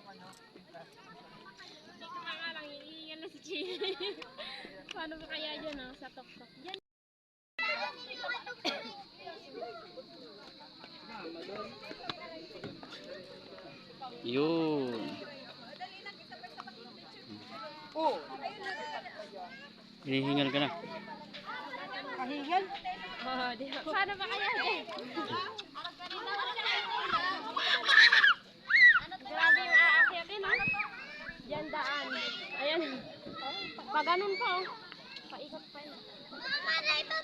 Hindi ko nga lang, hinihingal na si Chile. Paano ba kaya dyan, oh, sa tok-tok? Dyan. Yun. Oh. Hinihingal ka na. Kahingal? Oh, di ba? Paano ba kaya dyan? Grabe yung aakyatin, oh. Diyan daan. Ayan. Pa ganun pa, oh. Paikot pa yun. Mama, ito